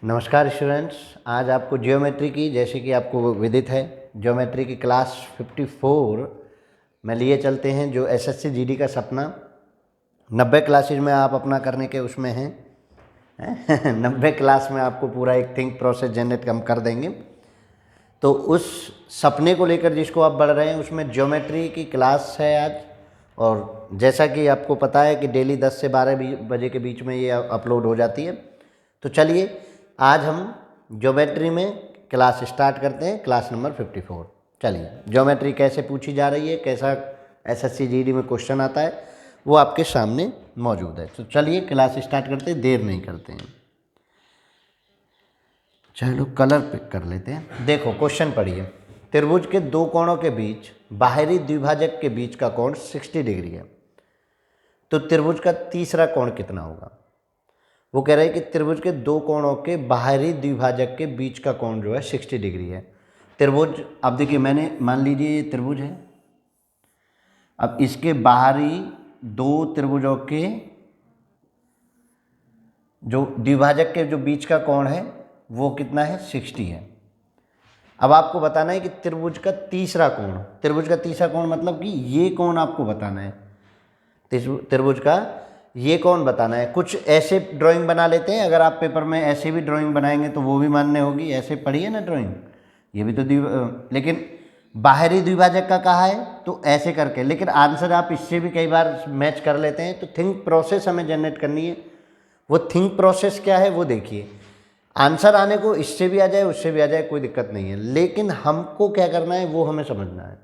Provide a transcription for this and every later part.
नमस्कार स्टूडेंट्स, आज आपको ज्योमेट्री की, जैसे कि आपको विदित है, ज्योमेट्री की क्लास 54 में लिए चलते हैं। जो एसएससी जीडी का सपना 90 क्लासेज में आप अपना करने के उसमें हैं 90 क्लास में आपको पूरा एक थिंक प्रोसेस जनरेट हम कर देंगे। तो उस सपने को लेकर जिसको आप बढ़ रहे हैं, उसमें ज्योमेट्री की क्लास है आज। और जैसा कि आपको पता है कि डेली 10 से 12 बजे के बीच में ये अपलोड हो जाती है। तो चलिए आज हम ज्योमेट्री में क्लास स्टार्ट करते हैं, क्लास नंबर 54। चलिए, ज्योमेट्री कैसे पूछी जा रही है, कैसा एसएससी जीडी में क्वेश्चन आता है, वो आपके सामने मौजूद है। तो चलिए क्लास स्टार्ट करते हैं, देर नहीं करते हैं। चलो कलर पिक कर लेते हैं। देखो क्वेश्चन पढ़िए। त्रिभुज के दो कोणों के बीच बाहरी द्विभाजक के बीच का कोण 60 डिग्री है, तो त्रिभुज का तीसरा कोण कितना होगा? वो कह रहे हैं कि त्रिभुज के दो कोणों के बाहरी द्विभाजक के बीच का कोण जो है 60 डिग्री है। त्रिभुज, अब देखिए, मैंने मान लीजिए ये त्रिभुज है। अब इसके बाहरी दो त्रिभुजों के जो द्विभाजक के जो बीच का कोण है वो कितना है? 60 है। अब आपको बताना है कि त्रिभुज का तीसरा कोण, त्रिभुज का तीसरा कोण मतलब कि ये कोण आपको बताना है। त्रिभुज का ये कोण बताना है। कुछ ऐसे ड्राइंग बना लेते हैं, अगर आप पेपर में ऐसे भी ड्राइंग बनाएंगे तो वो भी मान्य होगी। ऐसे पढ़िए ना ड्राइंग, ये भी तो लेकिन बाहरी द्विभाजक का कहा है तो ऐसे करके, लेकिन आंसर आप इससे भी कई बार मैच कर लेते हैं। तो थिंक प्रोसेस हमें जनरेट करनी है। वो थिंक प्रोसेस क्या है वो देखिए। आंसर आने को इससे भी आ जाए, उससे भी आ जाए, कोई दिक्कत नहीं है, लेकिन हमको क्या करना है वो हमें समझना है।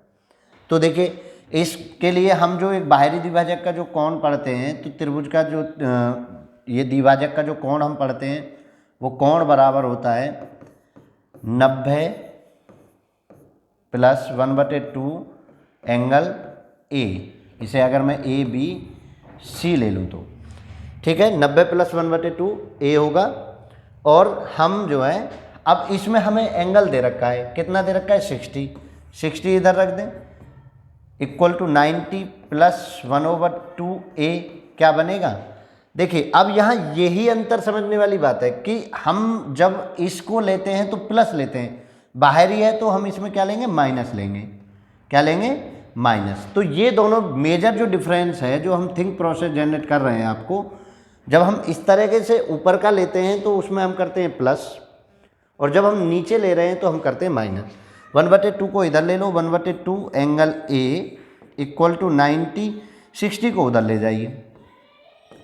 तो देखिए, इसके लिए हम जो एक बाहरी द्विभाजक का जो कोण पढ़ते हैं, तो त्रिभुज का जो ये द्विभाजक का जो कोण हम पढ़ते हैं वो कोण बराबर होता है 90 + 1/2 एंगल ए। इसे अगर मैं ए बी सी ले लूँ तो ठीक है, 90 + 1/2 ए होगा। और हम जो है, अब इसमें हमें एंगल दे रखा है, कितना दे रखा है? 60 इधर रख दें, इक्वल टू 90 + 1/2 ए। क्या बनेगा? देखिए, अब यहाँ यही अंतर समझने वाली बात है कि हम जब इसको लेते हैं तो प्लस लेते हैं, बाहरी है तो हम इसमें क्या लेंगे? माइनस लेंगे। क्या लेंगे? माइनस। तो ये दोनों मेजर जो डिफरेंस है, जो हम थिंक प्रोसेस जनरेट कर रहे हैं आपको, जब हम इस तरीके से ऊपर का लेते हैं तो उसमें हम करते हैं प्लस, और जब हम नीचे ले रहे हैं तो हम करते हैं माइनस। 1/2 को इधर ले लो, 1/2 एंगल ए इक्वल टू 90, 60 को उधर ले जाइए,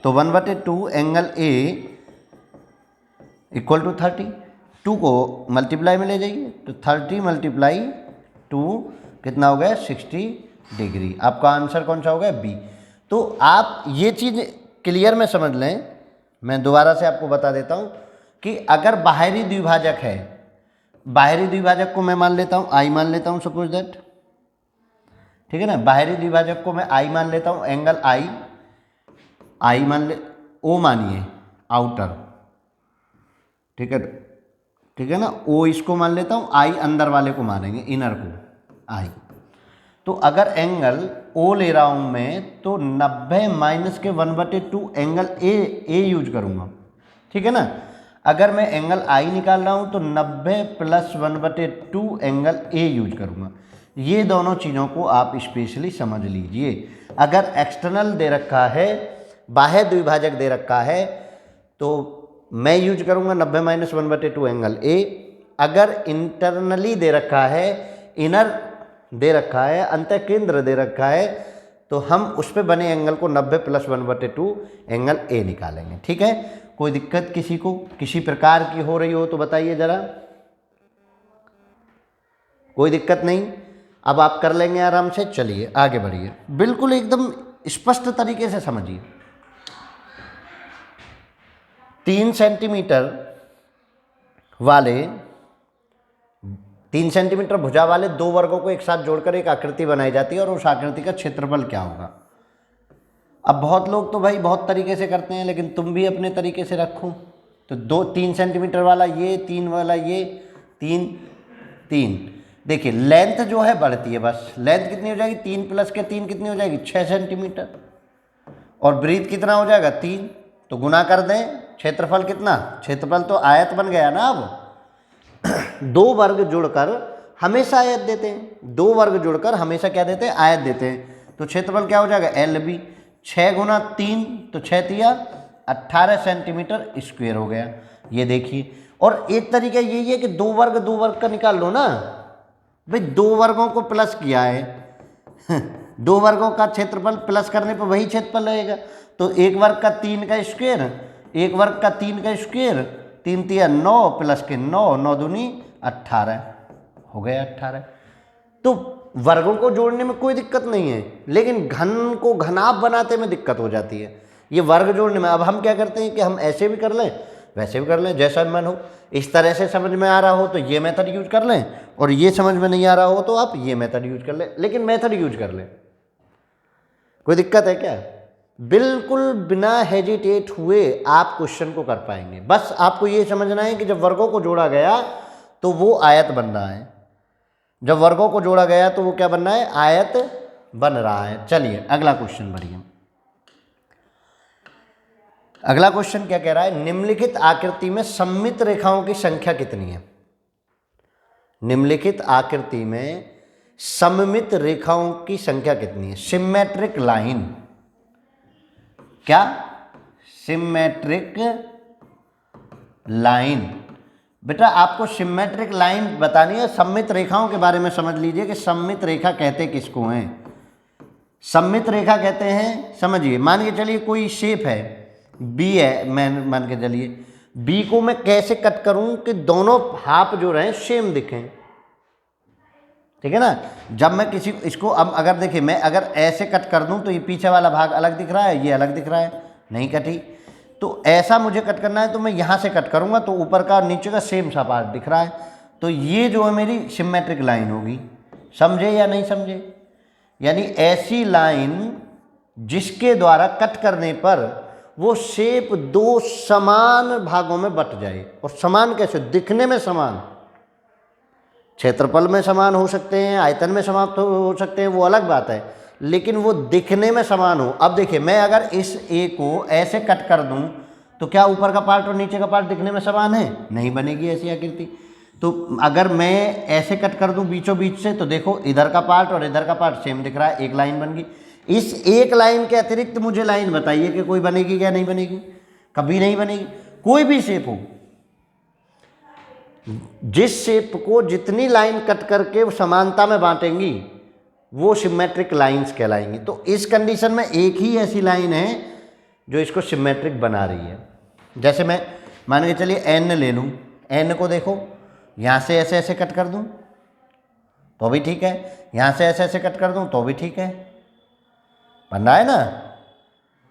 तो 1/2 एंगल ए इक्वल टू 30, 2 को मल्टीप्लाई में ले जाइए, तो 30 × 2 कितना हो गया? 60 डिग्री। आपका आंसर कौन सा हो गया? बी। तो आप ये चीज़ क्लियर में समझ लें। मैं दोबारा से आपको बता देता हूँ कि अगर बाहरी द्विभाजक है, बाहरी द्विभाजक को मैं मान लेता हूँ, आई मान लेता हूँ, सपोज दैट, ठीक है ना। बाहरी द्विभाजक को मैं आई मान लेता हूँ, एंगल आई मान ले, ओ मानिए आउटर, ठीक है ना। ओ इसको मान लेता हूँ, आई अंदर वाले को मानेंगे, इनर को आई। तो अगर एंगल ओ ले रहा हूँ मैं, तो 90 माइनस के 1/2 एंगल ए यूज करूँगा, ठीक है ना। अगर मैं एंगल आई निकाल रहा हूँ तो 90 + 1/2 एंगल ए यूज करूँगा। ये दोनों चीज़ों को आप स्पेशली समझ लीजिए। अगर एक्सटर्नल दे रखा है, बाह्य द्विभाजक दे रखा है, तो मैं यूज करूँगा 90 - 1/2 एंगल ए। अगर इंटरनली दे रखा है, इनर दे रखा है, अंतःकेंद्र दे रखा है, तो हम उस पे बने एंगल को 90 + 1/2 एंगल ए निकालेंगे, ठीक है। कोई दिक्कत किसी को किसी प्रकार की हो रही हो तो बताइए ज़रा। कोई दिक्कत नहीं, अब आप कर लेंगे आराम से। चलिए आगे बढ़िए, बिल्कुल एकदम स्पष्ट तरीके से समझिए। 3 सेंटीमीटर वाले 3 सेंटीमीटर भुजा वाले दो वर्गों को एक साथ जोड़कर एक आकृति बनाई जाती है, और उस आकृति का क्षेत्रफल क्या होगा? अब बहुत लोग तो भाई बहुत तरीके से करते हैं, लेकिन तुम भी अपने तरीके से रखो। तो 3 सेंटीमीटर वाला ये, 3 वाला ये, 3 देखिए, लेंथ जो है बढ़ती है, बस लेंथ कितनी हो जाएगी? 3 + 3 कितनी हो जाएगी? 6 सेंटीमीटर। और ब्रीथ कितना हो जाएगा? 3। तो गुना कर दें क्षेत्रफल कितना, क्षेत्रफल तो आयत बन गया ना। अब 2 वर्ग जुड़कर हमेशा आयत देते हैं, 2 वर्ग जुड़कर हमेशा क्या देते हैं, आयत देते हैं। तो क्षेत्रफल क्या हो जाएगा, LB। 6 गुना 3 तो 6 तिया 18 सेंटीमीटर स्क्वायर हो गया। ये देखिए, और एक तरीका यही है कि 2 वर्ग का निकाल लो ना भाई, 2 वर्गों को प्लस किया है 2 वर्गों का क्षेत्रफल प्लस करने पर वही क्षेत्रफल रहेगा। तो 1 वर्ग का 3 का स्क्वायर, 1 वर्ग का 3 का स्क्वायर, 3 तिया 9 प्लस के 9, 9 दूनी 18 हो गया 18। तो वर्गों को जोड़ने में कोई दिक्कत नहीं है, लेकिन घन को घनाभ बनाते में दिक्कत हो जाती है ये वर्ग जोड़ने में। अब हम क्या करते हैं कि हम ऐसे भी कर लें वैसे भी कर लें, जैसा मन हो। इस तरह से समझ में आ रहा हो तो ये मेथड यूज कर लें, और ये समझ में नहीं आ रहा हो तो आप ये मेथड यूज कर लें, लेकिन मेथड यूज कर लें। कोई दिक्कत है क्या? बिल्कुल बिना हेजिटेट हुए आप क्वेश्चन को कर पाएंगे। बस आपको ये समझना है कि जब वर्गों को जोड़ा गया तो वो आयत बन रहा है, जब वर्गों को जोड़ा गया तो वो क्या बन रहा है, आयत बन रहा है। चलिए अगला क्वेश्चन बढ़िए। अगला क्वेश्चन क्या कह रहा है, निम्नलिखित आकृति में सममित रेखाओं की संख्या कितनी है। निम्नलिखित आकृति में सममित रेखाओं की संख्या कितनी है। सिमेट्रिक लाइन, क्या, सिमेट्रिक लाइन। बेटा आपको सिमेट्रिक लाइन बतानी है, सममित रेखाओं के बारे में समझ लीजिए कि सममित रेखा कहते किसको हैं। सममित रेखा कहते हैं, समझिए, मान के चलिए कोई शेप है बी है, मैं मान के चलिए बी को मैं कैसे कट करूं कि दोनों हाफ जो रहे सेम दिखें, ठीक है ना। जब मैं किसी इसको, अब अगर देखिए मैं अगर ऐसे कट कर दूं तो ये पीछे वाला भाग अलग दिख रहा है, ये अलग दिख रहा है, नहीं कटी। तो ऐसा मुझे कट करना है तो मैं यहाँ से कट करूँगा तो ऊपर का और नीचे का सेम सा पार्ट दिख रहा है, तो ये जो है मेरी सिमेट्रिक लाइन होगी। समझे या नहीं समझे? यानी ऐसी लाइन जिसके द्वारा कट करने पर वो शेप 2 समान भागों में बट जाए। और समान कैसे, दिखने में समान, क्षेत्रफल में समान हो सकते हैं, आयतन में समाप्त हो सकते हैं, वो अलग बात है, लेकिन वो दिखने में समान हो। अब देखिए मैं अगर इस ए को ऐसे कट कर दूं तो क्या ऊपर का पार्ट और नीचे का पार्ट दिखने में समान है? नहीं बनेगी ऐसी आकृति। तो अगर मैं ऐसे कट कर दूं बीचों बीच से तो देखो इधर का पार्ट और इधर का पार्ट सेम दिख रहा है, एक लाइन बन गई। इस एक लाइन के अतिरिक्त मुझे लाइन बताइए कि कोई बनेगी क्या? नहीं बनेगी, कभी नहीं बनेगी। कोई भी शेप हो, जिस शेप को जितनी लाइन कट करके समानता में बांटेंगी वो सिमेट्रिक लाइंस कहलाएंगी। तो इस कंडीशन में एक ही ऐसी लाइन है जो इसको सिमेट्रिक बना रही है। जैसे मैं मान के चलिए एन ले लूँ, एन को देखो यहाँ से ऐसे ऐसे कट कर दूँ तो भी ठीक है, यहाँ से ऐसे ऐसे कट कर दूँ तो भी ठीक है, बन रहा है ना।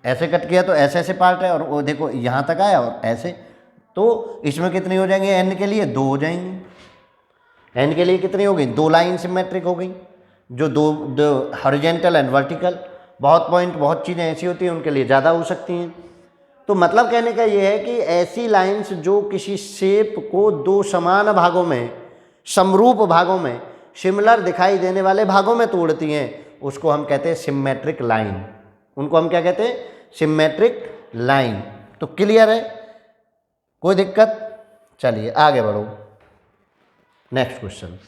ऐसे कट किया तो ऐसे ऐसे पार्ट है, और वो देखो यहाँ तक आया और ऐसे, तो इसमें कितनी हो जाएंगी, एन के लिए 2 हो जाएंगी। एन के लिए कितनी हो गई, 2 लाइन सिमेट्रिक हो गई, जो दो हॉरिजॉन्टल एंड वर्टिकल। बहुत पॉइंट, बहुत चीज़ें ऐसी होती हैं उनके लिए ज़्यादा हो सकती हैं। तो मतलब कहने का ये है कि ऐसी लाइंस जो किसी शेप को 2 समान भागों में, समरूप भागों में, सिमिलर दिखाई देने वाले भागों में तोड़ती हैं, उसको हम कहते हैं सिमेट्रिक लाइन। उनको हम क्या कहते हैं, सिमेट्रिक लाइन। तो क्लियर है, कोई दिक्कत? चलिए आगे बढ़ो। Next question.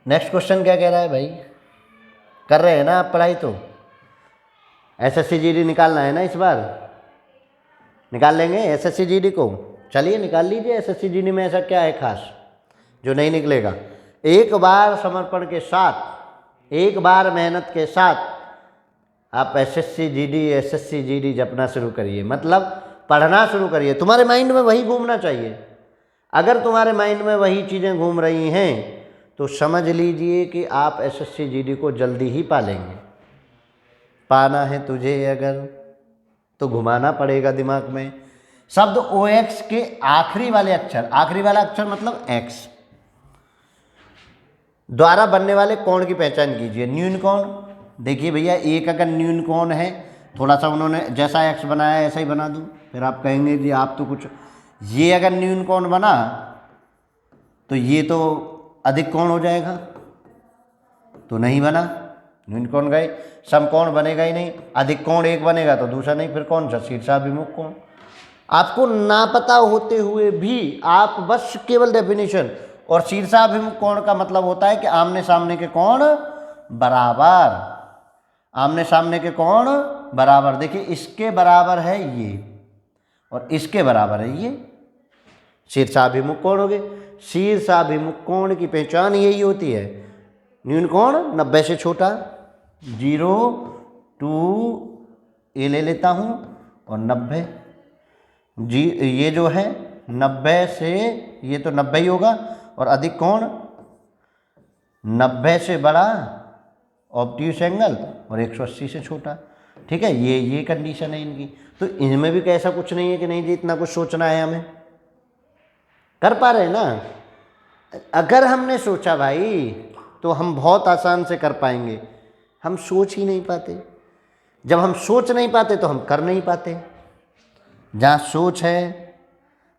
नेक्स्ट क्वेश्चन क्या कह रहा है भाई, कर रहे हैं ना आप पढ़ाई? तो एसएससी जीडी निकालना है ना इस बार, निकाल लेंगे एसएससी जीडी को। चलिए निकाल लीजिए। एसएससी जीडी में ऐसा क्या है खास जो नहीं निकलेगा? एक बार समर्पण के साथ, एक बार मेहनत के साथ आप एसएससी जीडी जपना शुरू करिए, मतलब पढ़ना शुरू करिए। तुम्हारे माइंड में वही घूमना चाहिए। अगर तुम्हारे माइंड में वही चीज़ें घूम रही हैं तो समझ लीजिए कि आप एसएससी जीडी को जल्दी ही पा लेंगे। पाना है तुझे अगर तो घुमाना पड़ेगा दिमाग में। शब्द OX के आखिरी वाले अक्षर, आखिरी वाला अक्षर मतलब X द्वारा बनने वाले कोण की पहचान कीजिए। न्यून कोण, देखिए भैया एक अगर न्यून कोण है, थोड़ा सा उन्होंने जैसा X बनाया है ऐसा ही बना दूँ, फिर आप कहेंगे जी आप तो कुछ, ये अगर न्यून कोण बना तो ये तो अधिक कोण हो जाएगा, तो नहीं बना, न्यून कोण गए। समकोण बनेगा ही नहीं, अधिक कोण एक बनेगा तो दूसरा नहीं, फिर कौन सा, शीर्षाभिमुख कोण। आपको ना पता होते हुए भी आप बस केवल डेफिनेशन, और शीर्षाभिमुख कोण का मतलब होता है कि आमने सामने के कोण बराबर, आमने सामने के कोण बराबर। देखिए इसके बराबर है ये और इसके बराबर है ये, शीर्षाभिमुख कोण हो गए। शीर्षाभिमुख कोण की पहचान यही होती है, न्यून कोण 90 से छोटा, 0 2 ये ले लेता हूँ और 90 जी, ये जो है 90 से ये तो 90 ही होगा, और अधिक कोण 90 से बड़ा ऑब्ट्यूस एंगल और 180 से छोटा। ठीक है, ये कंडीशन है इनकी। तो इनमें भी कैसा कुछ नहीं है कि नहीं जी इतना कुछ सोचना है, हमें कर पा रहे हैं ना। अगर हमने सोचा भाई तो हम बहुत आसान से कर पाएंगे, हम सोच ही नहीं पाते। जब हम सोच नहीं पाते तो हम कर नहीं पाते। जहाँ सोच है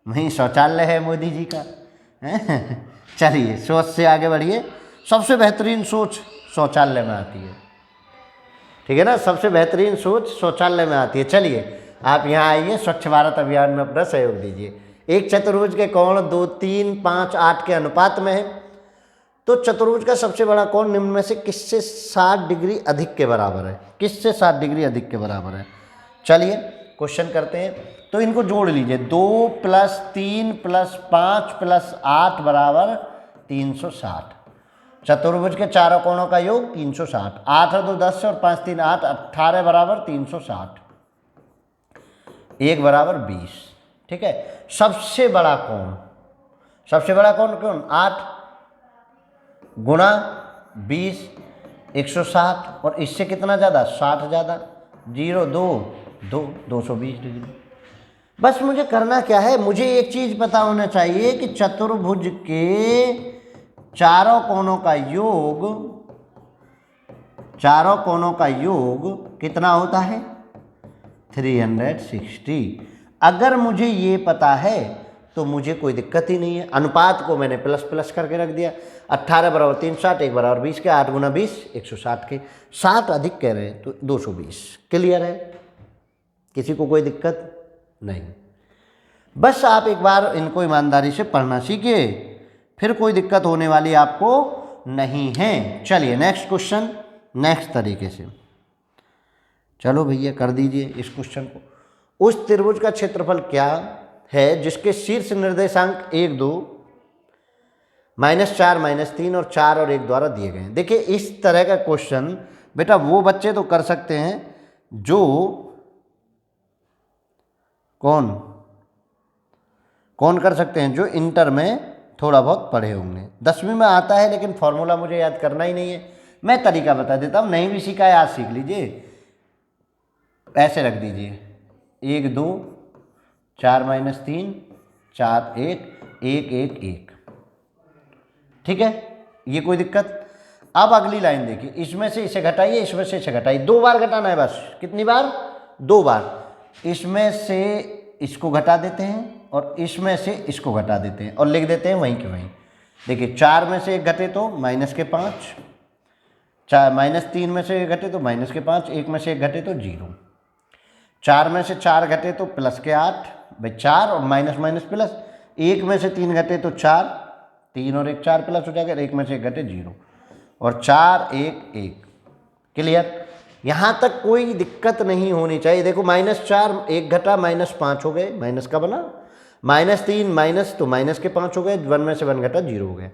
वहीं शौचालय है मोदी जी का। चलिए सोच से आगे बढ़िए। सबसे बेहतरीन सोच शौचालय में आती है, ठीक है ना, सबसे बेहतरीन सोच शौचालय में आती है। चलिए आप यहाँ आइए, स्वच्छ भारत अभियान में अपना सहयोग दीजिए। एक चतुर्भुज के कोण 2 3 5 8 के अनुपात में है, तो चतुर्भुज का सबसे बड़ा कोण निम्न में से किससे 60 डिग्री अधिक के बराबर है? किससे 60 डिग्री अधिक के बराबर है? चलिए क्वेश्चन करते हैं। तो इनको जोड़ लीजिए, 2 + 3 + 5 + 8 बराबर 360। चतुर्भुज के चारों कोणों का योग 360। 8 और 2 10 और 5 3 8, 18 बराबर 360, 1 बराबर 20। ठीक है, सबसे बड़ा कोण, सबसे बड़ा कोण कौन? 8 गुणा 20 160, और इससे कितना ज़्यादा? 60 ज़्यादा, 0 2 2 220 डिग्री। बस मुझे करना क्या है, मुझे एक चीज़ पता होना चाहिए कि चतुर्भुज के चारों कोणों का योग, चारों कोणों का योग कितना होता है? 360। अगर मुझे ये पता है तो मुझे कोई दिक्कत ही नहीं है। अनुपात को मैंने प्लस प्लस करके रख दिया। 18 बराबर 360, 1 बराबर 20 के, 8 गुना 20 160 के, 60 अधिक कह रहे हैं तो 220। क्लियर है, किसी को कोई दिक्कत नहीं। बस आप एक बार इनको ईमानदारी से पढ़ना सीखिए, फिर कोई दिक्कत होने वाली आपको नहीं है। चलिए नेक्स्ट क्वेश्चन, नेक्स्ट तरीके से चलो भैया कर दीजिए इस क्वेश्चन को। उस त्रिभुज का क्षेत्रफल क्या है जिसके शीर्ष निर्देशांक 1 2 -4 -3 और 4 और 1 द्वारा दिए गए हैं? देखिए इस तरह का क्वेश्चन बेटा वो बच्चे तो कर सकते हैं जो कौन कर सकते हैं, जो इंटर में थोड़ा बहुत पढ़े होंगे। 10वीं में आता है लेकिन फॉर्मूला मुझे याद करना ही नहीं है। मैं तरीका बता देता हूँ, नहीं भी सीखा है आज सीख लीजिए। ऐसे रख दीजिए 1 2 4 -3 4 1 1 1 1। ठीक है, ये कोई दिक्कत। अब अगली लाइन देखिए, इसमें से इसे घटाइए, इसमें से इसे घटाइए। 2 बार घटाना है बस। कितनी बार? 2 बार। इसमें से इसको घटा देते हैं और इसमें से इसको घटा देते हैं और लिख देते हैं वहीं के वहीं। देखिए 4 में से 1 घटे तो -5, 3 में से 1 घटे तो -5, 1 में से 1 घटे तो 0, 4 में से 4 घटे तो +8 भाई 4 और माइनस माइनस प्लस, 1 में से 3 घटे तो 4, 3 और 1 4 प्लस हो जाएगा, 1 में से 1 घटे 0 और 4 1 1। क्लियर, यहाँ तक कोई दिक्कत नहीं होनी चाहिए। देखो -4 1 घटा -5 हो गए, माइनस का बना, -3 माइनस तो माइनस के 5 हो गए, 1 में से 1 घटा 0 हो गए।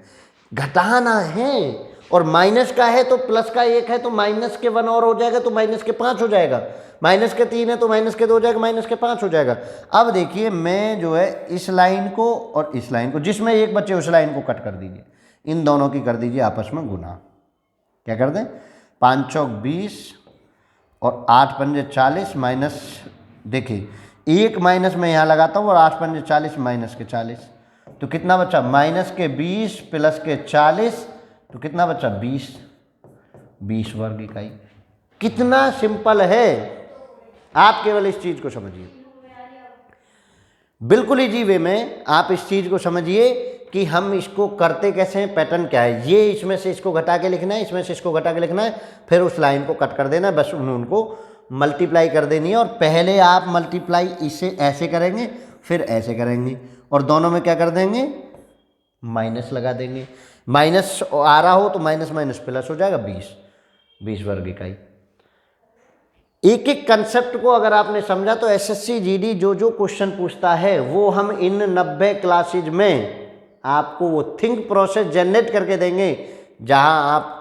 घटाना है और माइनस का है तो प्लस का 1 है तो माइनस के 1 और हो जाएगा तो माइनस के 5 हो जाएगा, माइनस के 3 है तो माइनस के 2 हो जाएगा, माइनस के 5 हो जाएगा। अब देखिए मैं जो है इस लाइन को और इस लाइन को, जिसमें एक बचे उस लाइन को कट कर दीजिए, इन दोनों की कर दीजिए आपस में गुना। क्या कर दें? 5 चौक 20 और 8 पंजे 40 माइनस, देखिए 1 माइनस मैं यहाँ लगाता हूँ और 8 पंजे 40 माइनस के 40, तो कितना बचा? माइनस के 20 प्लस के 40, तो कितना बचा? 20 वर्ग इकाई। कितना सिंपल है, आप केवल इस चीज़ को समझिए, बिल्कुल इजी वे में आप इस चीज़ को समझिए कि हम इसको करते कैसे हैं, पैटर्न क्या है। ये इसमें से इसको घटा के लिखना है, इसमें से इसको घटा के लिखना है, फिर उस लाइन को कट कर देना है, बस उनको मल्टीप्लाई कर देनी है। और पहले आप मल्टीप्लाई इसे ऐसे करेंगे फिर ऐसे करेंगे और दोनों में क्या कर देंगे, माइनस लगा देंगे। माइनस आ रहा हो तो माइनस माइनस प्लस हो जाएगा, 20 वर्ग इकाई। एक एक कंसेप्ट को अगर आपने समझा तो एसएससी जीडी जो जो क्वेश्चन पूछता है वो हम इन 90 क्लासेज में आपको वो थिंक प्रोसेस जनरेट करके देंगे, जहां आप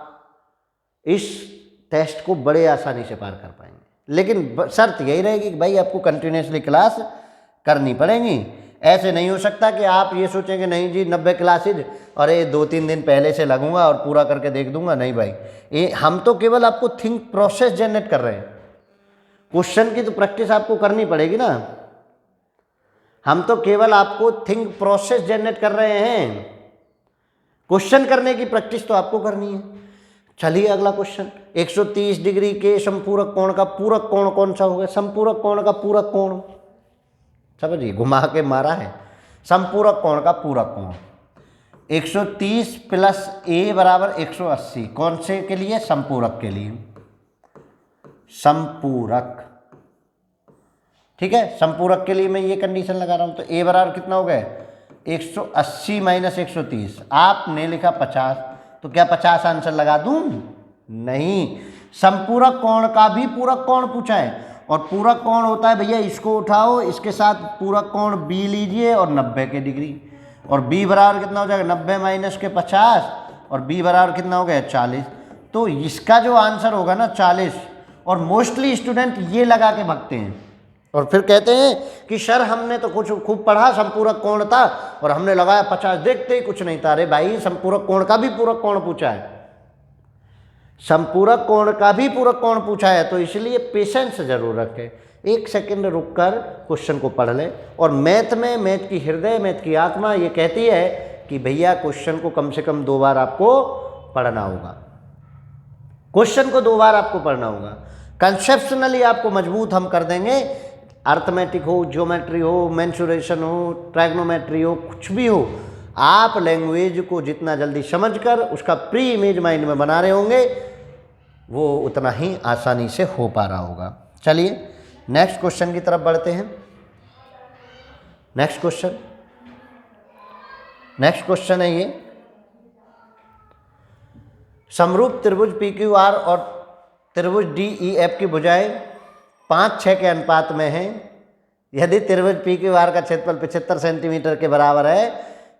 इस टेस्ट को बड़े आसानी से पार कर पाएंगे। लेकिन शर्त यही रहेगी कि भाई आपको कंटिन्यूसली क्लास करनी पड़ेगी। ऐसे नहीं हो सकता कि आप ये सोचेंगे नहीं जी 90 क्लासेज अरे 2-3 दिन पहले से लगूंगा और पूरा करके देख दूंगा। नहीं भाई, ये हम तो केवल आपको थिंक प्रोसेस जनरेट कर रहे हैं, क्वेश्चन की तो प्रैक्टिस आपको करनी पड़ेगी ना। हम तो केवल आपको थिंक प्रोसेस जनरेट कर रहे हैं, क्वेश्चन करने की प्रैक्टिस तो आपको करनी है। चलिए अगला क्वेश्चन, 130 डिग्री के समपूरक कोण का पूरक कोण कौन सा होगा? समपूरक कोण का पूरक कोण, समझिए घुमा के मारा है। समपूरक कोण का पूरक कोण 130 प्लस ए बराबर 180, कौन से के लिए? समपूरक के लिए। समपूरक, ठीक है, समपूरक के लिए मैं ये कंडीशन लगा रहा हूं। तो ए बराबर कितना हो गया? 180 माइनस 130, आपने लिखा 50, तो क्या 50 आंसर लगा दूं? नहीं, समपूरक कोण का भी पूरक कोण पूछा है, और पूरक कोण होता है भैया, इसको उठाओ, इसके साथ पूरक कोण बी लीजिए और 90 के डिग्री, और बी बराबर कितना हो जाएगा? 90 माइनस के 50, और बी बराबर कितना हो गया? 40। तो इसका जो आंसर होगा ना 40, और मोस्टली स्टूडेंट ये लगा के भागते हैं और फिर कहते हैं कि सर हमने तो कुछ खूब पढ़ा, समपूरक कोण था और हमने लगाया 50, देखते ही कुछ नहीं था। अरे भाई, समपूरक कोण का भी पूरक कोण पूछा है, समपूरक कोण का भी पूरक कोण पूछा है, तो इसलिए पेशेंस जरूर रखें। एक सेकंड रुककर क्वेश्चन को पढ़ लें। और मैथ में, मैथ की हृदय, मैथ की आत्मा ये कहती है कि भैया क्वेश्चन को कम से कम 2 बार आपको पढ़ना होगा, क्वेश्चन को 2 बार आपको पढ़ना होगा। कंसेप्शनली आपको मजबूत हम कर देंगे, अर्थमेटिक हो, ज्योमेट्री हो, मेंसुरेशन हो, ट्राइग्नोमेट्री हो, कुछ भी हो, आप लैंग्वेज को जितना जल्दी समझकर उसका प्री इमेज माइंड में बना रहे होंगे वो उतना ही आसानी से हो पा रहा होगा। चलिए नेक्स्ट क्वेश्चन की तरफ बढ़ते हैं। नेक्स्ट क्वेश्चन है ये, समरूप त्रिभुज पी क्यू आर और त्रिभुज डी ई एफ की भुजाएं 5:6 के अनुपात में हैं। यदि त्रिभुज पी क्यू आर का क्षेत्रफल 75 सेंटीमीटर के बराबर है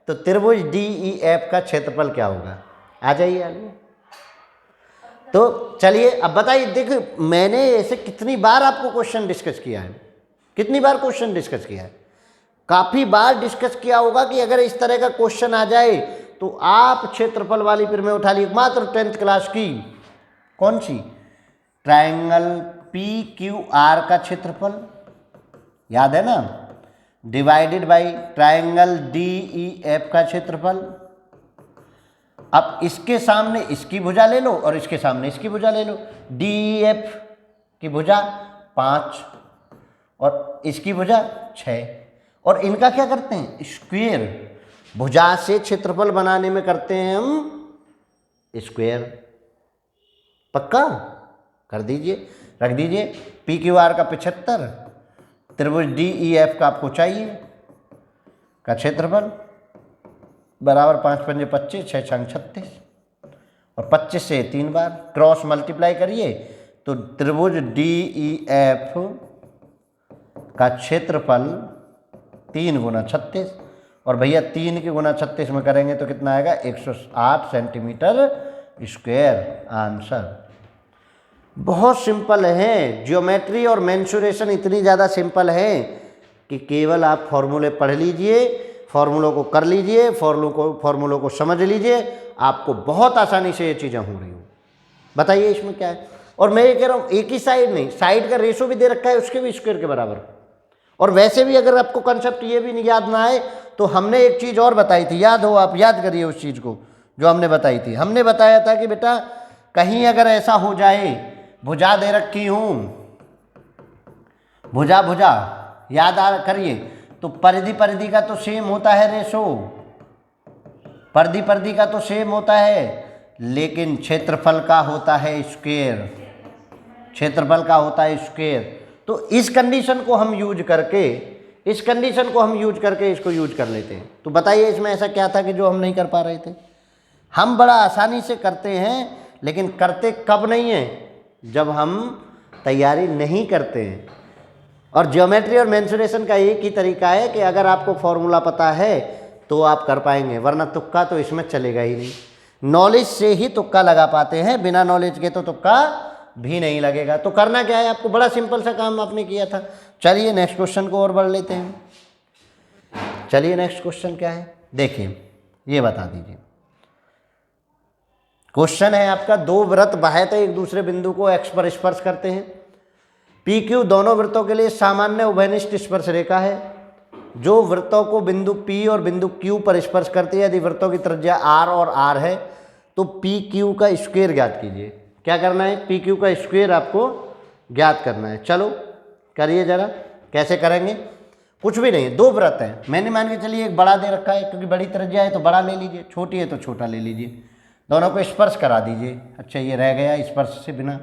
तो त्रिभुज डी ई एफ का क्षेत्रफल क्या होगा? आ जाइए आगे। तो चलिए अब बताइए, देखिए मैंने ऐसे कितनी बार आपको क्वेश्चन डिस्कस किया है, कितनी बार क्वेश्चन डिस्कस किया है? काफ़ी बार डिस्कस किया होगा कि अगर इस तरह का क्वेश्चन आ जाए तो आप क्षेत्रफल वाली फिर में उठा लीजिए, मात्र 10th क्लास की, कौन सी? ट्रायंगल पी क्यू आर का क्षेत्रफल, याद है ना, divided by triangle D E F का क्षेत्रफल। अब इसके सामने इसकी भुजा ले लो और इसके सामने इसकी भुजा ले लो। डी ई एफ की भुजा 5 और इसकी भुजा 6, और इनका क्या करते हैं? स्क्वायर। भुजा से क्षेत्रफल बनाने में करते हैं हम स्क्वायर। पक्का कर दीजिए, रख दीजिए। पी क्यू आर का 75, त्रिभुज डी ई एफ का आपको चाहिए का क्षेत्रफल बराबर 5 पंजे 25, 6 छंग 36, और 25 से 3 बार क्रॉस मल्टीप्लाई करिए तो त्रिभुज डी ई एफ का क्षेत्रफल 3 गुना 36, और भैया 3 के गुना 36 में करेंगे तो कितना आएगा? 108 सेंटीमीटर स्क्वायर आंसर। बहुत सिंपल है, ज्योमेट्री और मेंसुरेशन इतनी ज़्यादा सिंपल है कि केवल आप फॉर्मूले पढ़ लीजिए, फॉर्मूलों को कर लीजिए, फॉर्मूलों को समझ लीजिए, आपको बहुत आसानी से ये चीज़ें हो रही हो। बताइए इसमें क्या है? और मैं ये कह रहा हूँ एक ही साइड नहीं, साइड का रेशो भी दे रखा है उसके भी स्क्वायर के बराबर। और वैसे भी अगर आपको कंसेप्ट ये भी नहीं याद ना आए तो हमने एक चीज़ और बताई थी, याद हो? आप याद करिए उस चीज़ को जो हमने बताई थी। हमने बताया था कि बेटा कहीं अगर ऐसा हो जाए, भुजा दे रखी हूँ, भुजा याद करिए, तो परिधि का तो सेम होता है रेशो, परिधि का तो सेम होता है, लेकिन क्षेत्रफल का होता है स्क्वायर, क्षेत्रफल का होता है स्क्वायर। तो इस कंडीशन को हम यूज करके इस कंडीशन को हम यूज करके इसको यूज कर लेते हैं। तो बताइए इसमें ऐसा क्या था कि जो हम नहीं कर पा रहे थे। हम बड़ा आसानी से करते हैं, लेकिन करते कब नहीं है, जब हम तैयारी नहीं करते हैं। और ज्योमेट्री और मेंसुरेशन का एक ही तरीका है कि अगर आपको फॉर्मूला पता है तो आप कर पाएंगे, वरना तुक्का तो इसमें चलेगा ही नहीं। नॉलेज से ही तुक्का लगा पाते हैं, बिना नॉलेज के तो तुक्का भी नहीं लगेगा। तो करना क्या है आपको, बड़ा सिंपल सा काम आपने किया था। चलिए नेक्स्ट क्वेश्चन को और बढ़ लेते हैं। चलिए नेक्स्ट क्वेश्चन क्या है, देखिए ये बता दीजिए। क्वेश्चन है आपका, दो वृत्त बाह्यतः एक दूसरे बिंदु को एक्स पर स्पर्श करते हैं। पी क्यू दोनों वृत्तों के लिए सामान्य उभयनिष्ठ स्पर्श रेखा है जो वृत्तों को बिंदु P और बिंदु Q पर स्पर्श करती है। यदि वृत्तों की त्रिज्या R और R है तो पी क्यू का स्क्वायर ज्ञात कीजिए। क्या करना है, पी क्यू का स्क्वायर आपको ज्ञात करना है। चलो करिए जरा, कैसे करेंगे। कुछ भी नहीं, दो वृत्त हैं, मैंने मान के चलिए एक बड़ा दे रखा है, क्योंकि बड़ी त्रिज्या है तो बड़ा ले लीजिए, छोटी है तो छोटा ले लीजिए, दोनों को स्पर्श करा दीजिए। अच्छा ये रह गया स्पर्श से बिना।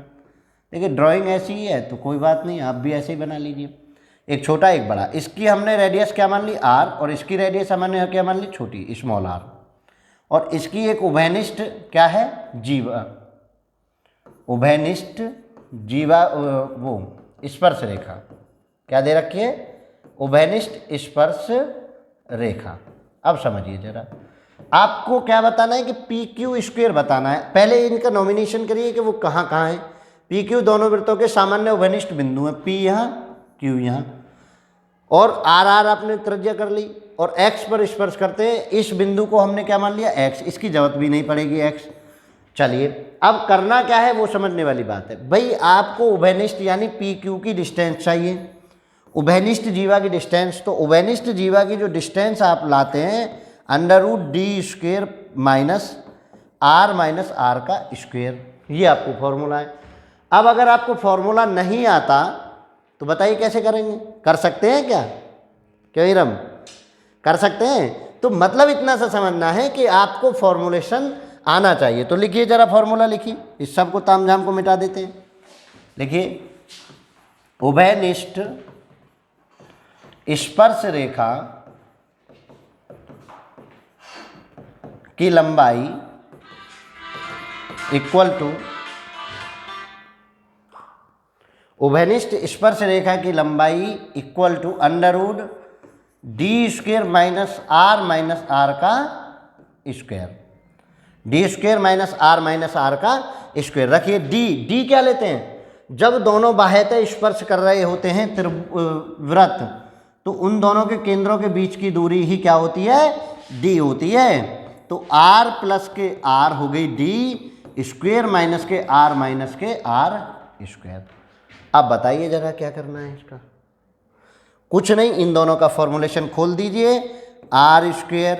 देखिए ड्राइंग ऐसी ही है तो कोई बात नहीं, आप भी ऐसे ही बना लीजिए, एक छोटा एक बड़ा। इसकी हमने रेडियस क्या मान ली, R, और इसकी रेडियस हमने क्या मान ली, छोटी, स्मॉल r। और इसकी एक उभयनिष्ठ क्या है, जीवा, उभयनिष्ठ जीवा वो स्पर्श रेखा क्या दे रखी है, उभयनिष्ठ स्पर्श रेखा। अब समझिए जरा, आपको क्या बताना है कि पी क्यू स्क्वायर बताना है। पहले इनका नॉमिनेशन करिए कि वो कहाँ कहाँ है। पी क्यू दोनों वृत्तों के सामान्य उभयनिष्ठ बिंदु हैं, P यहाँ Q यहाँ, और R R आपने त्रिज्या कर ली और X पर स्पर्श करते हैं। इस बिंदु को हमने क्या मान लिया, X, इसकी जरूरत भी नहीं पड़ेगी X। चलिए अब करना क्या है वो समझने वाली बात है भाई। आपको उभयनिष्ठ यानी पी क्यू की डिस्टेंस चाहिए, उभयनिष्ठ जीवा की डिस्टेंस। तो उभयनिष्ठ जीवा की जो डिस्टेंस आप लाते हैं √d² माइनस R का स्क्वायर, ये आपको फॉर्मूला है। अब अगर आपको फॉर्मूला नहीं आता तो बताइए कैसे करेंगे, कर सकते हैं क्या, क्यों हिरम, कर सकते हैं। तो मतलब इतना सा समझना है कि आपको फॉर्मूलेशन आना चाहिए। तो लिखिए जरा फॉर्मूला लिखिए, इस सब को तामझाम को मिटा देते हैं। लिखिए उभयनिष्ठ स्पर्श रेखा की लंबाई इक्वल टू, उभयनिष्ठ स्पर्श रेखा की लंबाई equal to √d² minus R का स्क्वायर, d² माइनस R का स्क्वायर। रखिए d क्या लेते हैं, जब दोनों बाह्यतः स्पर्श कर रहे होते हैं वृत्त, तो उन दोनों के केंद्रों के बीच की दूरी ही क्या होती है, d होती है। तो R प्लस के R हो गई d स्क्वायर माइनस के R स्क्वायर। अब बताइए जरा क्या करना है इसका, कुछ नहीं, इन दोनों का फॉर्मूलेशन खोल दीजिए। R²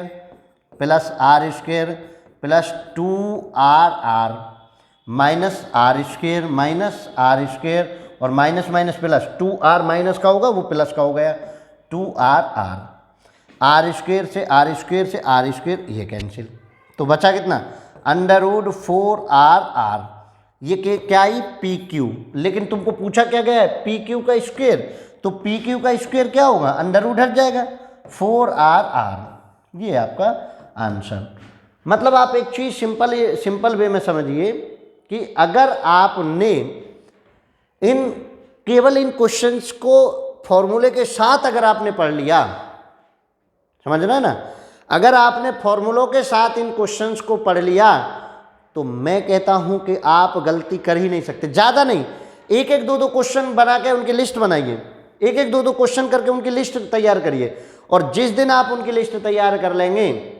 plus R² plus 2RR minus R² और minus minus plus, 2R minus का होगा वो प्लस का हो गया, 2RR। R² से R², ये कैंसिल, तो बचा कितना, √4RR। ये क्या आई, पी क्यू। लेकिन तुमको पूछा क्या गया है, पी क्यू का स्क्वायर, तो पी क्यू का स्क्वायर क्या होगा, अंडर हट जाएगा, 4RR। ये आपका आंसर। मतलब आप एक चीज़ सिंपल वे में समझिए कि अगर आपने केवल इन क्वेश्चंस को फॉर्मूले के साथ अगर आपने पढ़ लिया, समझना है ना, अगर आपने फॉर्मूलों के साथ इन क्वेश्चंस को पढ़ लिया तो मैं कहता हूं कि आप गलती कर ही नहीं सकते। ज़्यादा नहीं, एक एक दो क्वेश्चन बना के उनकी लिस्ट बनाइए, एक एक दो क्वेश्चन करके उनकी लिस्ट तैयार करिए, और जिस दिन आप उनकी लिस्ट तैयार कर लेंगे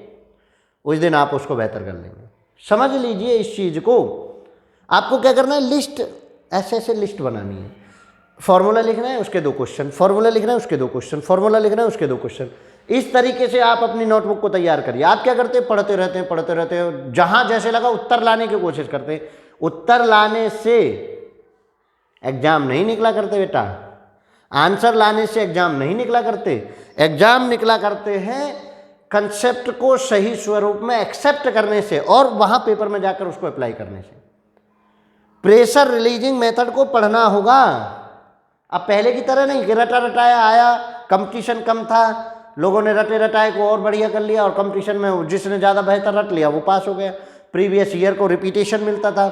उस दिन आप उसको बेहतर कर लेंगे। समझ लीजिए इस चीज़ को। आपको क्या करना है, लिस्ट ऐसे लिस्ट बनानी है। फॉर्मूला लिखना है, उसके 2 क्वेश्चन, फॉर्मूला लिखना है, उसके 2 क्वेश्चन, फॉर्मूला लिखना है, उसके 2 क्वेश्चन। इस तरीके से आप अपनी नोटबुक को तैयार करिए। आप क्या करते हैं, पढ़ते रहते हैं, जहां जैसे लगा उत्तर लाने की कोशिश करते हैं। उत्तर लाने से एग्जाम नहीं निकला करते बेटा, आंसर लाने से एग्जाम नहीं निकला करते। एग्जाम निकला करते हैं कंसेप्ट को सही स्वरूप में एक्सेप्ट करने से और वहां पेपर में जाकर उसको अप्लाई करने से। प्रेशर रिलीजिंग मेथड को पढ़ना होगा। अब पहले की तरह नहीं कि रटा रटाया आया कंपटीशन कम था, लोगों ने रटे रटाए को और बढ़िया कर लिया, और कंपटीशन में जिसने ज़्यादा बेहतर रट लिया वो पास हो गया। प्रीवियस ईयर को रिपीटेशन मिलता था,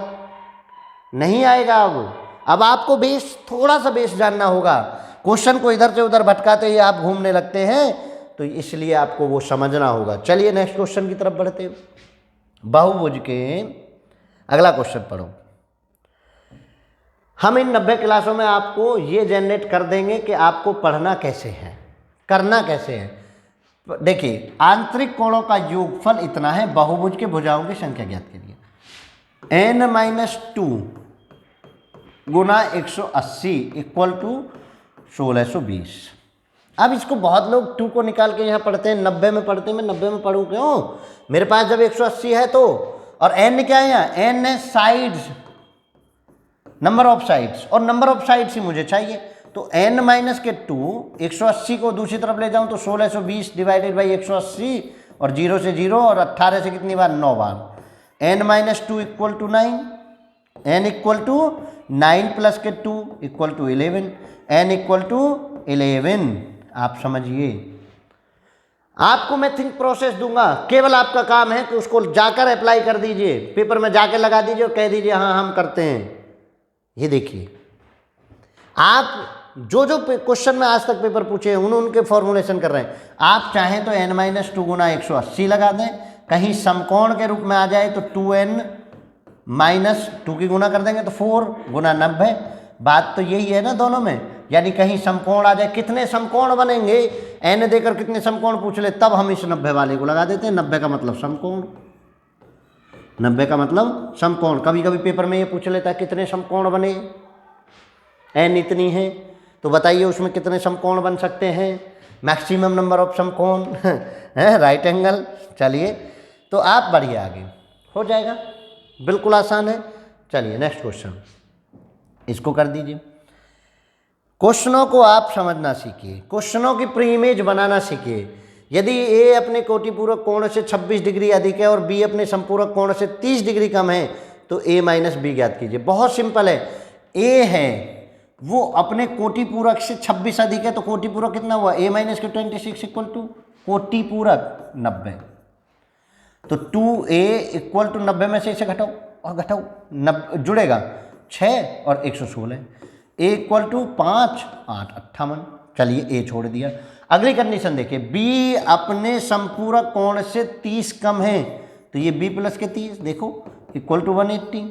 नहीं आएगा अब आपको बेस, थोड़ा सा बेस जानना होगा। क्वेश्चन को इधर से उधर भटकाते ही आप घूमने लगते हैं, तो इसलिए आपको वो समझना होगा। चलिए नेक्स्ट क्वेश्चन की तरफ बढ़ते हैं। बहुभुज के अगला क्वेश्चन पढ़ो। हम इन 90 क्लासों में आपको ये जनरेट कर देंगे कि आपको पढ़ना कैसे है, करना कैसे है। देखिए, आंतरिक कोणों का योगफल इतना है, बहुभुज के भुजाओं की संख्या ज्ञात करिए। n-2 Guna 180 equal to 1620। अब इसको बहुत लोग 2 को निकाल के यहाँ पढ़ते हैं, 90 में पढ़ते हैं। मैं 90 में पढ़ूँ क्यों? मेरे पास जब 180 है तो, और n क्या है यहाँ? n है साइड्स, नंबर ऑफ साइड्स, और नंबर ऑफ साइड्स ही मुझे चाहिए। तो n माइनस के 2, 180 को दूसरी तरफ ले जाऊँ तो 1620 डिवाइडेड बाई 180, और 0 से 0, और 18 से कितनी बार? 9 बार। n minus 2 equal to 9, n equal to 9 plus के 2 equal to 11, n equal to 11। आप समझिए, आपको मैं थिंक प्रोसेस दूंगा, केवल आपका काम है कि उसको जाकर अप्लाई कर दीजिए, पेपर में जाकर लगा दीजिए और कह दीजिए हाँ हम करते हैं। ये देखिए, आप जो जो क्वेश्चन में आज तक पेपर पूछे हैं उनके फॉर्मुलेशन कर रहे हैं। आप चाहें तो n-2 गुना 180 लगा दें, कहीं समकोण के रूप में आ जाए तो 2n माइनस 2 की गुना कर देंगे तो 4 गुना 90। बात तो यही है ना दोनों में, यानी कहीं समकोण आ जाए। कितने समकोण बनेंगे, n देकर कितने समकोण पूछ ले, तब हम इस 90 वाले को लगा देते हैं। 90 का मतलब समकोण, 90 का मतलब समकोण। कभी कभी पेपर में ये पूछ लेता है कितने समकोण बने, n इतनी है, तो बताइए उसमें कितने समकोण बन सकते हैं, मैक्सिमम नंबर ऑफ समकोण है, राइट एंगल। चलिए, तो आप बढ़िए आगे हो जाएगा, बिल्कुल आसान है। चलिए नेक्स्ट क्वेश्चन, इसको कर दीजिए। क्वेश्चनों को आप समझना सीखिए, क्वेश्चनों की प्री इमेज बनाना सीखिए। यदि a अपने कोटिपूरक कोण से 26 डिग्री अधिक है और b अपने संपूरक कोण से 30 डिग्री कम है, तो a माइनस बी ज्ञात कीजिए। बहुत सिंपल है, a है वो अपने कोटिपूरक से 26 अधिक है, तो कोटिपूरक कितना हुआ? a माइनस के 26 इक्वल टू कोटिपूरक 90। तो 2a इक्वल टू 90 में से इसे घटाओ और घटाओ, 90 जुड़ेगा 6 और 116। a equal to 5, 8, 58। चलिए a छोड़ दिया। अगली कंडीशन देखिए, b अपने संपूरक कोण से 30 कम है, तो ये b प्लस के 30 देखो equal to 180।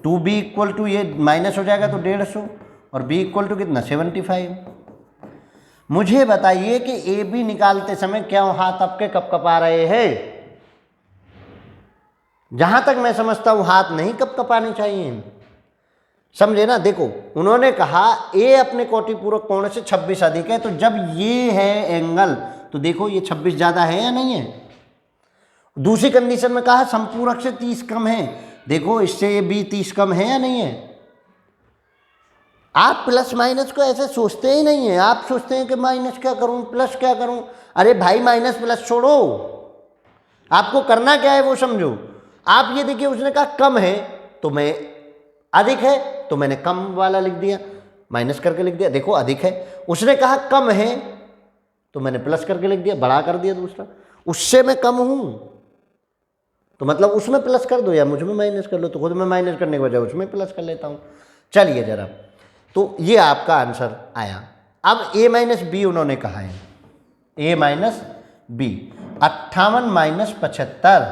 2b equal to, ये माइनस हो जाएगा तो 150, और b इक्वल टू कितना? 75। मुझे बताइए कि ए बी निकालते समय क्यों हाथ आपके कपकपा रहे हैं? जहां तक मैं समझता हूं हाथ नहीं कपकपाने चाहिए, समझे ना। देखो, उन्होंने कहा ए अपने कोटिपूरक कोण से 26 अधिक है, तो जब ये है एंगल, तो देखो ये 26 ज़्यादा है या नहीं है। दूसरी कंडीशन में कहा संपूरक से 30 कम है, देखो इससे ये बी 30 कम है या नहीं है। आप प्लस माइनस को ऐसे सोचते ही नहीं है, आप सोचते हैं कि माइनस क्या करूं, प्लस क्या करूं। अरे भाई, माइनस प्लस छोड़ो, आपको करना क्या है वो समझो। आप ये देखिए, उसने कहा कम है तो मैं, अधिक है तो मैंने कम वाला लिख दिया, माइनस करके लिख दिया। देखो अधिक है, उसने कहा कम है तो मैंने प्लस करके लिख दिया, बड़ा कर दिया दूसरा। उससे मैं कम हूं तो मतलब उसमें प्लस कर दो या मुझ में माइनस कर लो, तो खुद में माइनस करने के बजाय उसमें प्लस कर लेता हूं। चलिए जरा, तो ये आपका आंसर आया। अब a माइनस बी उन्होंने कहा है, a माइनस बी। 58 माइनस 75,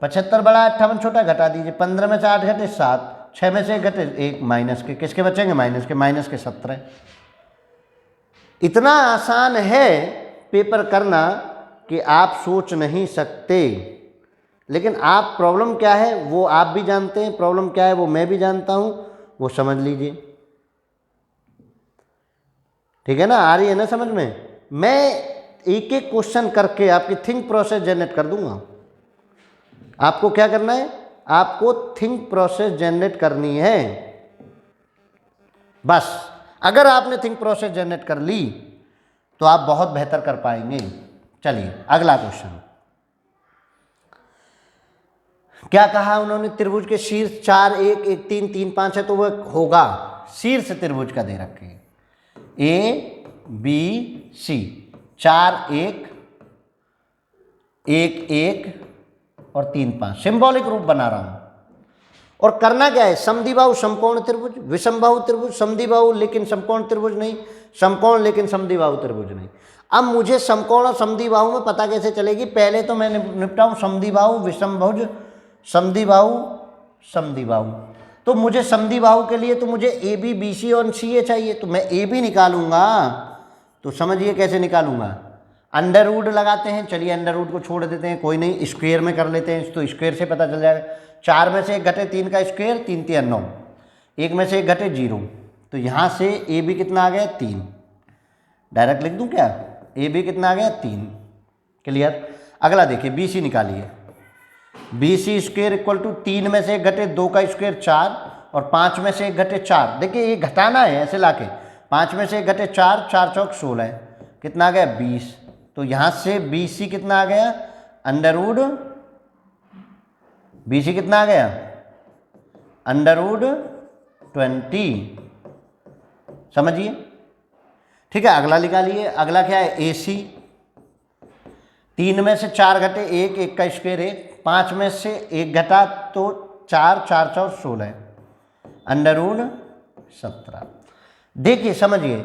75 बड़ा 58 छोटा, घटा दीजिए। 15 में से 8 घटे 7, 6 में से 1 घटे 1, माइनस के किसके बचेंगे? माइनस के 17। इतना आसान है पेपर करना कि आप सोच नहीं सकते। लेकिन आप, प्रॉब्लम क्या है वो आप भी जानते हैं, प्रॉब्लम क्या है वो मैं भी जानता हूं, वो समझ लीजिए। ठीक है ना, आ रही है ना समझ में। मैं एक एक क्वेश्चन करके आपकी थिंक प्रोसेस जनरेट कर दूंगा। आपको क्या करना है? आपको थिंक प्रोसेस जनरेट करनी है बस। अगर आपने थिंक प्रोसेस जनरेट कर ली तो आप बहुत बेहतर कर पाएंगे। चलिए अगला क्वेश्चन, क्या कहा उन्होंने? त्रिभुज के शीर्ष 4, 1, 1, 3, 3, 5 है, तो वह होगा शीर्ष त्रिभुज का दे रखे। ए बी सी, 4 1 1 1 और 3 5, सिंबॉलिक रूप बना रहा हूं। और करना क्या है, समद्विबाहु समकोण त्रिभुज, विषमबाहु त्रिभुज, समद्विबाहु लेकिन समकोण त्रिभुज नहीं, समकोण लेकिन समद्विबाहु त्रिभुज नहीं। अब मुझे समकोण और समद्विबाहु में पता कैसे चलेगी, पहले तो मैं निपटाऊं समद्विबाहु विषमभुज, समद्विबाहु समद्विबाहु। तो मुझे समद्विबाहु के लिए तो मुझे ए बी बी सी और सी ए चाहिए, तो मैं ए बी निकालूंगा। तो समझिए कैसे निकालूंगा, अंडर रूट लगाते हैं, चलिए अंडर रूट को छोड़ देते हैं, कोई नहीं, स्क्वायर में कर लेते हैं, तो स्क्वायर से पता चल जाएगा। 4 में से 1 घटे 3 का स्क्वायर, 3 3 9, 1 में से 1 घटे 0, तो यहाँ से ए बी कितना आ गया 3, डायरेक्ट लिख दूँ क्या, ए बी कितना आ गया 3, क्लियर। अगला देखिए बी सी निकालिए, B C square equal to 3 में से 1 घटे 2 का स्क्वायर 4 और 5 में से 1 घटे 4, देखिए ये घटाना है ऐसे लाके, 5 में से 1 घटे 4, 4 चौक 16, कितना आ गया 20। तो यहाँ से बी सी कितना आ गया, अंडर रूट बी सी कितना आ गया, अंडर रूट 20, समझिए, ठीक है। अगला निकालिए, अगला क्या है ए सी, 3 में से 4 घटे 1, 1 का स्क्वायर 1, 5 में से 1 घटा तो 4, 4 चौक 16, अंडर रूट 17। देखिए समझिए,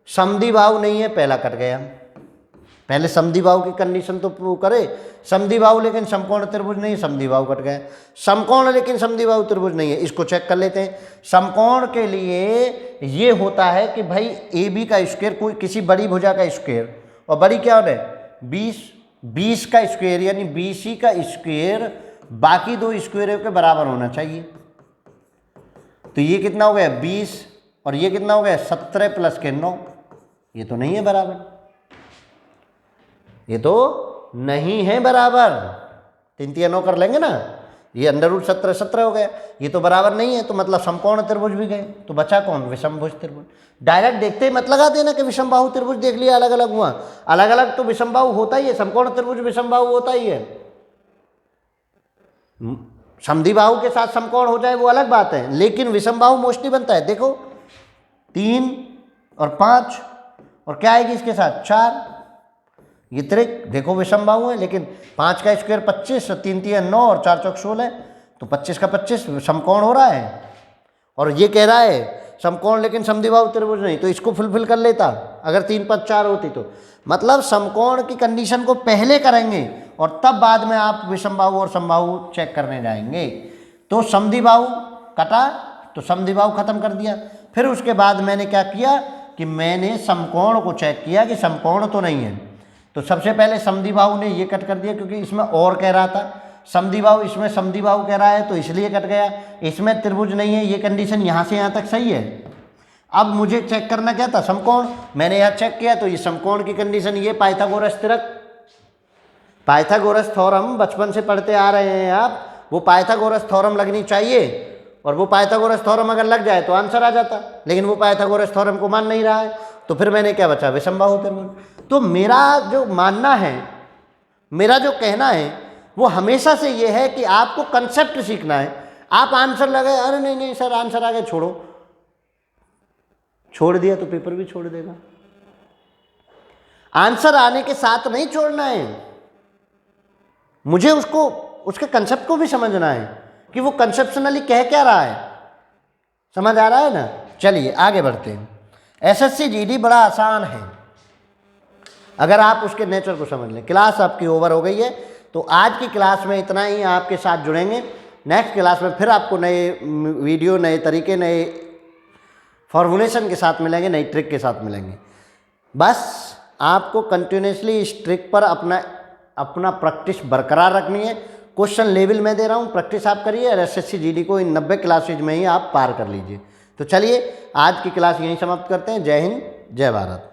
समद्विबाहु नहीं है, पहला कट गया, पहले समद्विबाहु की कंडीशन तो प्रूव करे, समद्विबाहु लेकिन समकोण त्रिभुज नहीं, समद्विबाहु कट गया। समकोण लेकिन समद्विबाहु त्रिभुज नहीं है, इसको चेक कर लेते हैं। समकोण के लिए ये होता है कि भाई ए बी का स्क्वायर कोई किसी बड़ी भुजा का स्क्वायर, और बड़ी क्या होता है 20 का स्क्वायर, यानी बी सी का स्क्वायर बाकी दो स्क्वायरों के बराबर होना चाहिए। तो ये कितना हो गया 20 और ये कितना हो गया 17 प्लस के 9, ये तो नहीं है बराबर, ये तो नहीं है बराबर, 3 3 9 कर लेंगे ना, ये अंडर रूट 17 17 हो गया, ये तो बराबर नहीं है, तो मतलब समकोण त्रिभुज भी गए, तो बचा कौन, विषमभुज त्रिभुज। डायरेक्ट देखते ही मत लगा देना कि विषमबाहु त्रिभुज देख लिया अलग अलग हुआ, अलग अलग तो विषमबाहु होता ही है, समकोण त्रिभुज विषमबाहु होता ही है। समद्विबाहु के साथ समकोण हो जाए वो अलग बात है, लेकिन विषमबाहु मोस्टली बनता है। देखो 3 और 5 और क्या आएगी इसके साथ 4, ये त्रिक देखो विषमबाहु है, लेकिन 5 का स्क्वायर 25 और 3 3 9 और 4 चौक 16, तो 25 का 25 समकोण हो रहा है। और ये कह रहा है समकोण लेकिन समद्विबाहु त्रिभुज नहीं, तो इसको फुलफिल कर लेता अगर 3 5 4 होती तो। मतलब समकोण की कंडीशन को पहले करेंगे और तब बाद में आप विषमबाहु और समबाहु चेक करने जाएंगे। तो समद्विबाहु कटा तो समद्विबाहु खत्म कर दिया, फिर उसके बाद मैंने क्या किया कि मैंने समकोण को चेक किया कि समकोण तो नहीं है। तो सबसे पहले समद्विबाहु ने ये कट कर दिया, क्योंकि इसमें और कह रहा था समद्विबाहु, इसमें समद्विबाहु कह रहा है तो इसलिए कट गया, इसमें त्रिभुज नहीं है, ये कंडीशन यहाँ से यहाँ तक सही है। अब मुझे चेक करना क्या था समकोण, मैंने यहाँ चेक किया तो ये समकोण की कंडीशन, ये पाइथागोरस तिरक, पाइथागोरस थ्योरम बचपन से पढ़ते आ रहे हैं आप, वो पाइथागोरस थ्योरम लगनी चाहिए, और वो पाइथागोरस थ्योरम अगर लग जाए तो आंसर आ जाता, लेकिन वो पाइथागोरस थ्योरम को मान नहीं रहा है, तो फिर मैंने क्या बचा विषमबाहु त्रिभुज। तो मेरा जो मानना है, मेरा जो कहना है वो हमेशा से ये है कि आपको कंसेप्ट सीखना है। आप आंसर लगाए, अरे नहीं नहीं सर आंसर आ गया छोड़ो, छोड़ दिया तो पेपर भी छोड़ देगा। आंसर आने के साथ नहीं छोड़ना है, मुझे उसको उसके कंसेप्ट को भी समझना है कि वो कंसेप्शनली कह क्या रहा है, समझ आ रहा है ना। चलिए आगे बढ़ते हैं। एसएससी जीडी बड़ा आसान है अगर आप उसके नेचर को समझ लें। क्लास आपकी ओवर हो गई है, तो आज की क्लास में इतना ही, आपके साथ जुड़ेंगे नेक्स्ट क्लास में, फिर आपको नए वीडियो, नए तरीके, नए फॉर्मूलेशन के साथ मिलेंगे, नई ट्रिक के साथ मिलेंगे। बस आपको कंटिन्यूसली इस ट्रिक पर अपना प्रैक्टिस बरकरार रखनी है। क्वेश्चन लेवल में दे रहा हूँ, प्रैक्टिस आप करिए और एसएससी जीडी को इन 90 क्लासेज में ही आप पार कर लीजिए। तो चलिए आज की क्लास यहीं समाप्त करते हैं। जय हिंद, जय भारत।